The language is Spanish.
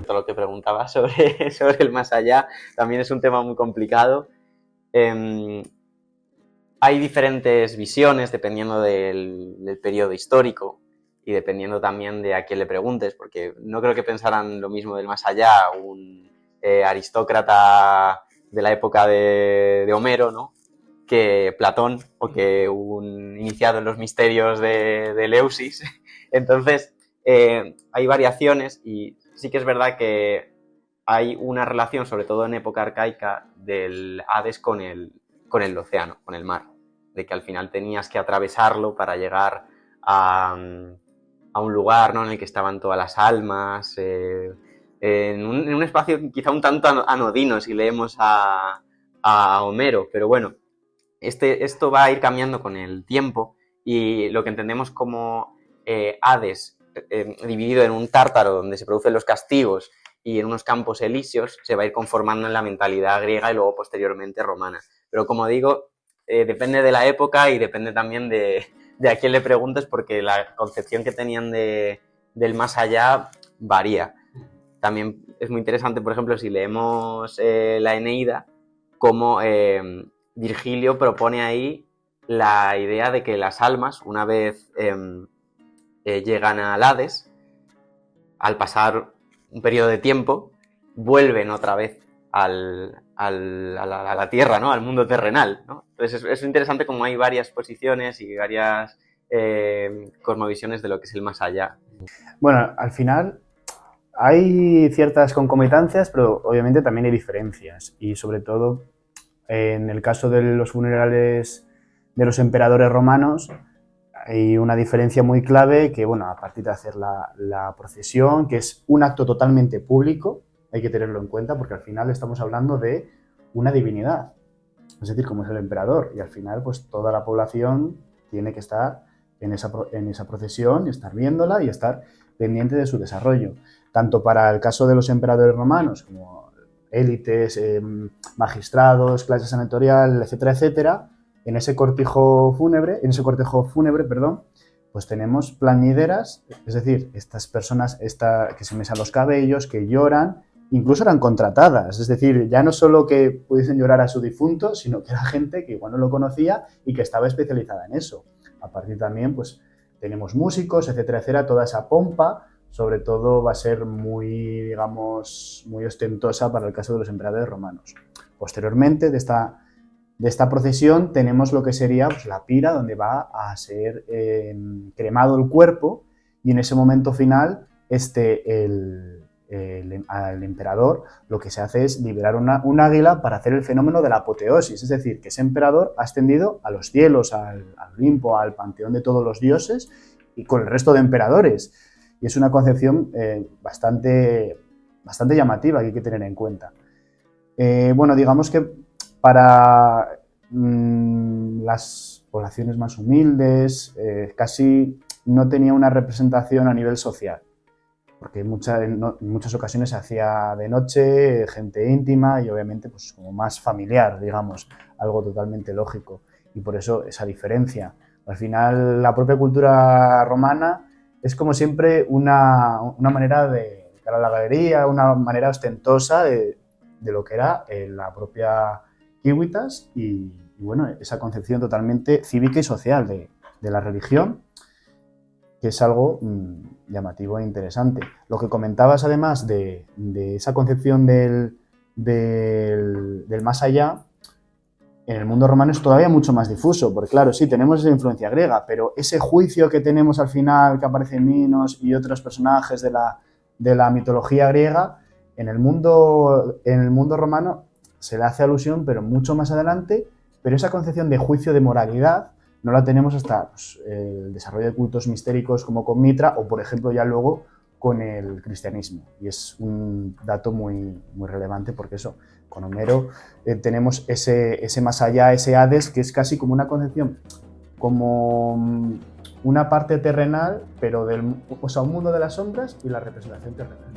Todo lo que preguntaba sobre el más allá también es un tema muy complicado. Hay diferentes visiones dependiendo del periodo histórico y dependiendo también de a quién le preguntes, porque no creo que pensaran lo mismo del más allá un aristócrata de la época de Homero, ¿no?, que Platón o que un iniciado en los misterios de Eleusis. Entonces, hay variaciones y sí que es verdad que hay una relación, sobre todo en época arcaica, del Hades con el océano, con el mar, de que al final tenías que atravesarlo para llegar a un lugar, ¿no?, en el que estaban todas las almas, en un espacio quizá un tanto anodino si leemos a Homero, pero bueno, esto va a ir cambiando con el tiempo y lo que entendemos como Hades dividido en un tártaro donde se producen los castigos y en unos campos elíseos se va a ir conformando en la mentalidad griega y luego posteriormente romana. Pero como digo, depende de la época y depende también de a quién le preguntes, porque la concepción que tenían del más allá varía. También es muy interesante, por ejemplo, si leemos la Eneida, cómo Virgilio propone ahí la idea de que las almas, una vez llegan al Hades, al pasar un periodo de tiempo, vuelven otra vez a la tierra, ¿no?, al mundo terrenal, ¿no? Entonces es interesante cómo hay varias posiciones y varias cosmovisiones de lo que es el más allá. Bueno, al final hay ciertas concomitancias, pero obviamente también hay diferencias. Y sobre todo, en el caso de los funerales de los emperadores romanos, hay una diferencia muy clave que, bueno, a partir de hacer la procesión, que es un acto totalmente público, hay que tenerlo en cuenta porque al final estamos hablando de una divinidad, es decir, como es el emperador, y al final pues toda la población tiene que estar en esa procesión y estar viéndola y estar pendiente de su desarrollo, tanto para el caso de los emperadores romanos como élites, magistrados, clase senatorial, etcétera, etcétera. En ese cortejo fúnebre, pues tenemos plañideras, es decir, estas personas que se mesan los cabellos, que lloran, incluso eran contratadas, es decir, ya no solo que pudiesen llorar a su difunto, sino que era gente que igual no lo conocía y que estaba especializada en eso. A partir también, pues, tenemos músicos, etcétera, etcétera, toda esa pompa, sobre todo va a ser muy, digamos, muy ostentosa para el caso de los emperadores romanos. Posteriormente, de esta procesión tenemos lo que sería pues, la pira, donde va a ser cremado el cuerpo y en ese momento final al emperador lo que se hace es liberar un águila para hacer el fenómeno de la apoteosis, es decir, que ese emperador ha ascendido a los cielos, al Olimpo, al panteón de todos los dioses y con el resto de emperadores. Y es una concepción bastante llamativa que hay que tener en cuenta. Bueno, digamos que para las poblaciones más humildes casi no tenía una representación a nivel social, porque en muchas ocasiones se hacía de noche, gente íntima y obviamente pues como más familiar, digamos, algo totalmente lógico, y por eso esa diferencia. Al final la propia cultura romana es como siempre una manera de cara a la galería, una manera ostentosa de lo que era la propia Civitas y bueno, esa concepción totalmente cívica y social de la religión, que es algo llamativo e interesante. Lo que comentabas además de esa concepción del más allá, en el mundo romano es todavía mucho más difuso, porque claro, sí, tenemos esa influencia griega, pero ese juicio que tenemos al final, que aparece en Minos y otros personajes de la mitología griega, en el mundo romano se le hace alusión, pero mucho más adelante, pero esa concepción de juicio de moralidad no la tenemos hasta pues, el desarrollo de cultos mistéricos como con Mitra o, por ejemplo, ya luego con el cristianismo. Y es un dato muy, muy relevante porque eso, con Homero tenemos ese más allá, ese Hades, que es casi como una concepción, como una parte terrenal, pero un mundo de las sombras y la representación terrenal.